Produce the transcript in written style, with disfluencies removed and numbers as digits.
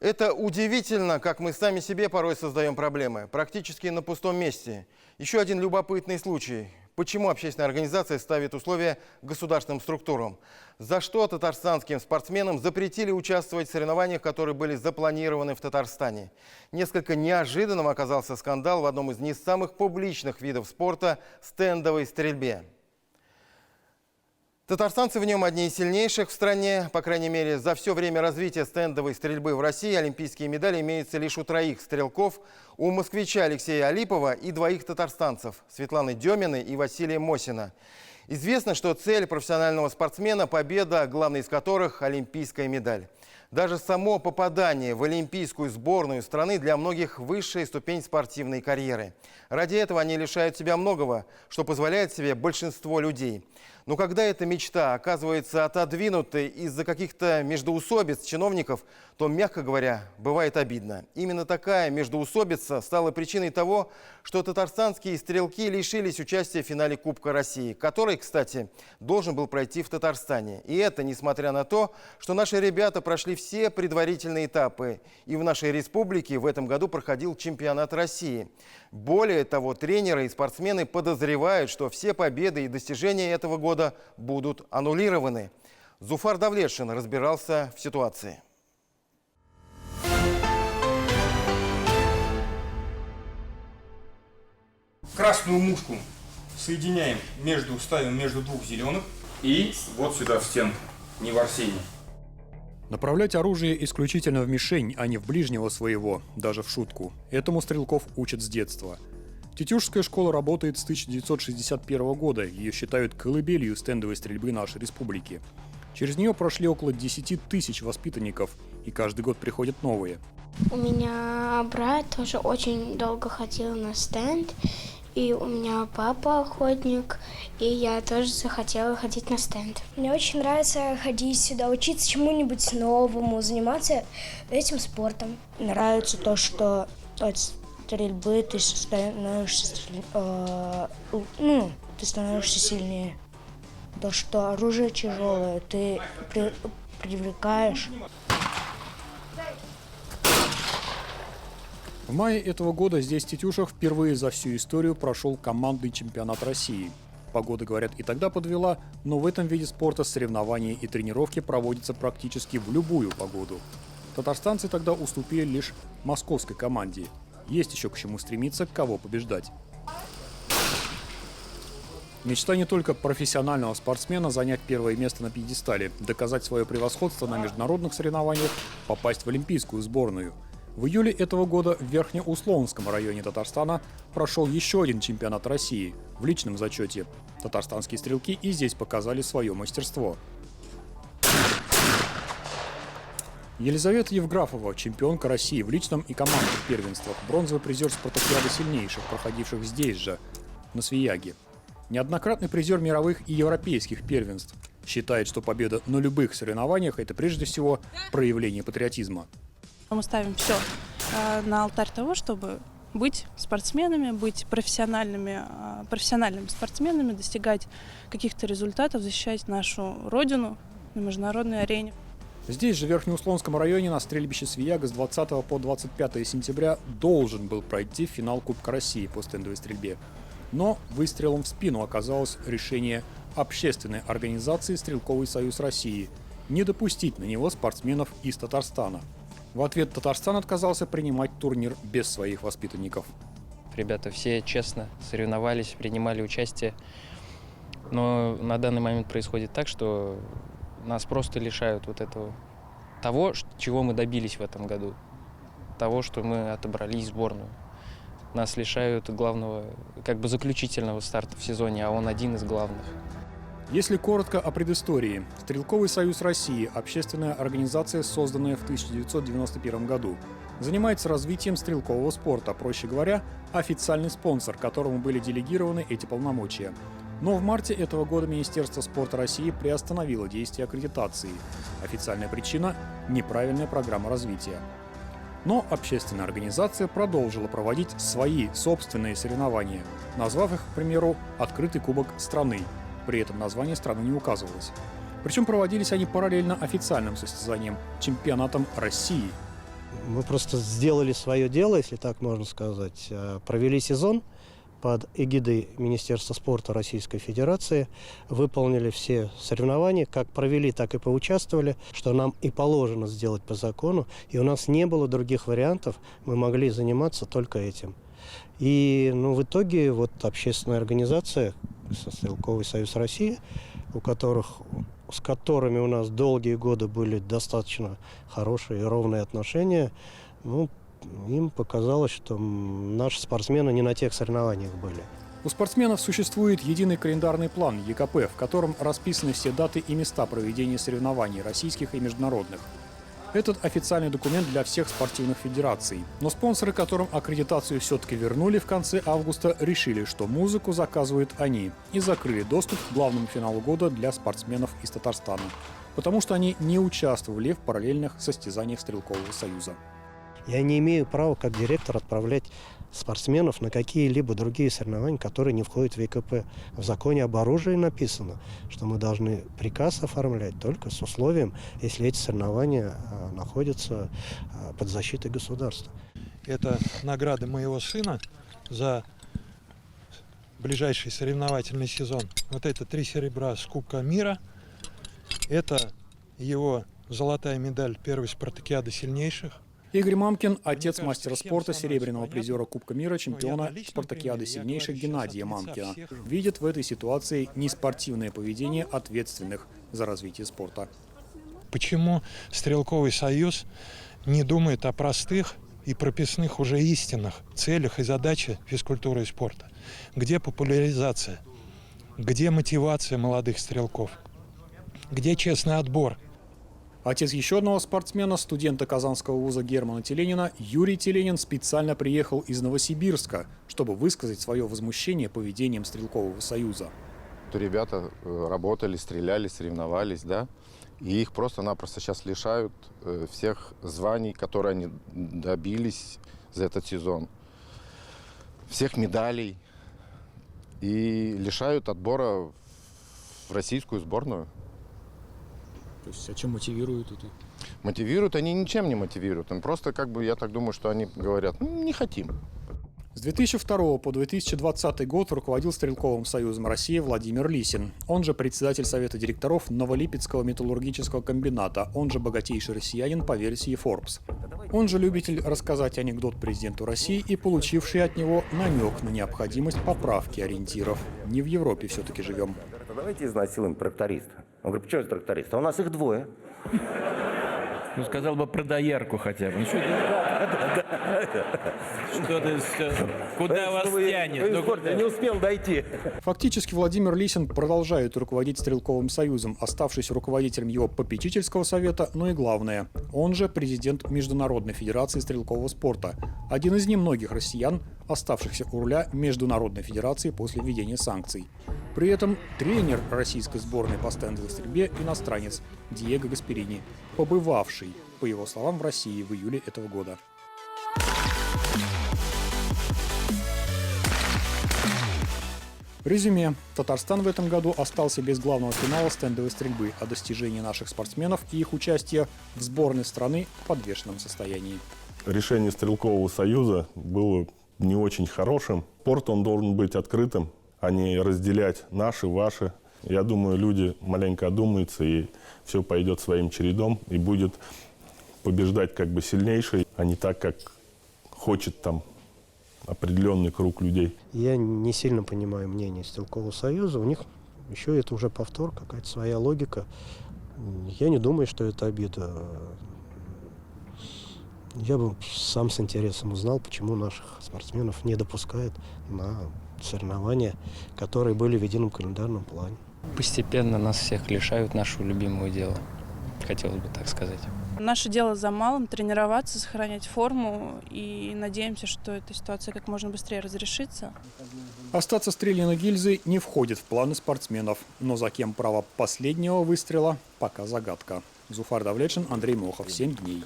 Это удивительно, как мы сами себе порой создаем проблемы, практически на пустом месте. Еще один любопытный случай. Почему общественная организация ставит условия государственным структурам? За что татарстанским спортсменам запретили участвовать в соревнованиях, которые были запланированы в Татарстане? Несколько неожиданным оказался скандал в одном из не самых публичных видов спорта – стендовой стрельбе. Татарстанцы в нем одни из сильнейших в стране. По крайней мере, за все время развития стендовой стрельбы в России олимпийские медали имеются лишь у 3 стрелков. У москвича Алексея Алипова и 2 татарстанцев – Светланы Деминой и Василия Мосина. Известно, что цель профессионального спортсмена – победа, главной из которых – олимпийская медаль. Даже само попадание в олимпийскую сборную страны для многих высшая ступень спортивной карьеры. Ради этого они лишают себя многого, что позволяет себе большинство людей. Но когда эта мечта оказывается отодвинутой из-за каких-то междоусобиц чиновников, то, мягко говоря, бывает обидно. Именно такая междоусобица стала причиной того, что татарстанские стрелки лишились участия в финале Кубка России, который, кстати, должен был пройти в Татарстане. И это несмотря на то, что наши ребята прошли все предварительные этапы. И в нашей республике в этом году проходил чемпионат России. Более того, тренеры и спортсмены подозревают, что все победы и достижения этого года будут аннулированы. Зуфар Давлетшин разбирался в ситуации. Красную мушку соединяем, ставим между 2 зеленых и вот сюда в стенку, не в Арсений. Направлять оружие исключительно в мишень, а не в ближнего своего, даже в шутку. Этому стрелков учат с детства. Тетюшская школа работает с 1961 года, ее считают колыбелью стендовой стрельбы нашей республики. Через нее прошли около 10 тысяч воспитанников, и каждый год приходят новые. У меня брат тоже очень долго ходил на стенд, и у меня папа охотник, и я тоже захотела ходить на стенд. Мне очень нравится ходить сюда, учиться чему-нибудь новому, заниматься этим спортом. Нравится то, что от стрельбы ты становишься сильнее. То, что оружие тяжелое, ты привлекаешь. В мае этого года здесь, в Тетюшах, впервые за всю историю прошел командный чемпионат России. Погода, говорят, и тогда подвела, но в этом виде спорта соревнования и тренировки проводятся практически в любую погоду. Татарстанцы тогда уступили лишь московской команде. Есть еще к чему стремиться, кого побеждать. Мечта не только профессионального спортсмена занять первое место на пьедестале, доказать свое превосходство на международных соревнованиях, попасть в олимпийскую сборную. В июле этого года в Верхнеуслонском районе Татарстана прошел еще один чемпионат России в личном зачете. Татарстанские стрелки и здесь показали свое мастерство. Елизавета Евграфова, чемпионка России в личном и командных первенствах, бронзовый призер спартакиады сильнейших, проходивших здесь же, на Свияге. Неоднократный призер мировых и европейских первенств. Считает, что победа на любых соревнованиях – это прежде всего проявление патриотизма. Мы ставим все на алтарь того, чтобы быть спортсменами, быть профессиональными спортсменами, достигать каких-то результатов, защищать нашу родину на международной арене. Здесь же, в Верхнеуслонском районе, на стрельбище Свияга с 20 по 25 сентября должен был пройти финал Кубка России по стендовой стрельбе. Но выстрелом в спину оказалось решение общественной организации «Стрелковый союз России» не допустить на него спортсменов из Татарстана. В ответ Татарстан отказался принимать турнир без своих воспитанников. Ребята все честно соревновались, принимали участие. Но на данный момент происходит так, что нас просто лишают вот этого, того, чего мы добились в этом году. Того, что мы отобрались в сборную. Нас лишают главного, заключительного старта в сезоне, а он один из главных. Если коротко о предыстории. Стрелковый союз России – общественная организация, созданная в 1991 году. Занимается развитием стрелкового спорта, проще говоря, официальный спонсор, которому были делегированы эти полномочия. Но в марте этого года Министерство спорта России приостановило действие аккредитации. Официальная причина – неправильная программа развития. Но общественная организация продолжила проводить свои собственные соревнования, назвав их, к примеру, «Открытый кубок страны». При этом название страны не указывалось. Причем проводились они параллельно официальным состязаниям – чемпионатам России. Мы просто сделали свое дело, если так можно сказать. Провели сезон под эгидой Министерства спорта Российской Федерации, выполнили все соревнования, как провели, так и поучаствовали, что нам и положено сделать по закону, и у нас не было других вариантов, мы могли заниматься только этим. И в итоге вот общественная организация, Стрелковый союз России, с которыми у нас долгие годы были достаточно хорошие и ровные отношения, им показалось, что наши спортсмены не на тех соревнованиях были. У спортсменов существует единый календарный план ЕКП, в котором расписаны все даты и места проведения соревнований российских и международных. Этот официальный документ для всех спортивных федераций. Но спонсоры, которым аккредитацию все-таки вернули в конце августа, решили, что музыку заказывают они, и закрыли доступ к главному финалу года для спортсменов из Татарстана, потому что они не участвовали в параллельных состязаниях Стрелкового союза. Я не имею права, как директор, отправлять спортсменов на какие-либо другие соревнования, которые не входят в ЕКП. В законе об оружии написано, что мы должны приказ оформлять только с условием, если эти соревнования находятся под защитой государства. Это награда моего сына за ближайший соревновательный сезон. Вот это 3 серебра с Кубка мира. Это его золотая медаль первой спартакиады сильнейших. Игорь Мамкин – отец мастера спорта, серебряного призера Кубка мира, чемпиона спартакиады сильнейших Геннадия Мамкина. Видит в этой ситуации неспортивное поведение ответственных за развитие спорта. Почему Стрелковый союз не думает о простых и прописных уже истинных целях и задачах физкультуры и спорта? Где популяризация? Где мотивация молодых стрелков? Где честный отбор? Отец еще одного спортсмена, студента Казанского вуза Германа Теленина, Юрий Теленин специально приехал из Новосибирска, чтобы высказать свое возмущение поведением Стрелкового союза. Ребята работали, стреляли, соревновались, да, и их просто-напросто сейчас лишают всех званий, которые они добились за этот сезон, всех медалей, и лишают отбора в российскую сборную. То есть, а чем мотивируют это? Мотивируют они ничем не мотивируют. Им просто, я так думаю, что они говорят, не хотим. С 2002 по 2020 год руководил Стрелковым союзом России Владимир Лисин. Он же председатель совета директоров Новолипецкого металлургического комбината, он же богатейший россиянин по версии Forbes. Он же любитель рассказать анекдот президенту России и получивший от него намек на необходимость поправки ориентиров. Не в Европе все-таки живем. Давайте изнасилуем тракториста. Он говорит, почему это тракторист? А у нас их 2. Сказал бы про доярку хотя бы. Куда вас тянет? Я не успел дойти. Фактически Владимир Лисин продолжает руководить Стрелковым союзом, оставшись руководителем его попечительского совета, но и главное, он же президент Международной федерации стрелкового спорта, один из немногих россиян, оставшихся у руля Международной федерации после введения санкций. При этом тренер российской сборной по стендовой стрельбе иностранец Диего Гасперини, побывавший, по его словам, в России в июле этого года. Резюме. Татарстан в этом году остался без главного финала стендовой стрельбы, а достижения наших спортсменов и их участие в сборной страны в подвешенном состоянии. Решение Стрелкового союза было не очень хорошим. Спорт, он должен быть открытым, а не разделять наши, ваши. Я думаю, люди маленько одумаются, и все пойдет своим чередом, и будет побеждать сильнейший, а не так, как хочет там определенный круг людей. Я не сильно понимаю мнение Стрелкового союза. У них еще это уже повтор, какая-то своя логика. Я не думаю, что это обида. Я бы сам с интересом узнал, почему наших спортсменов не допускают на соревнования, которые были в едином календарном плане. Постепенно нас всех лишают нашего любимого дела, хотелось бы так сказать. Наше дело за малым – тренироваться, сохранять форму, и надеемся, что эта ситуация как можно быстрее разрешится. Остаться стрелянной гильзой не входит в планы спортсменов, но за кем право последнего выстрела – пока загадка. Зуфар Давлетшин, Андрей Мохов, 7 дней.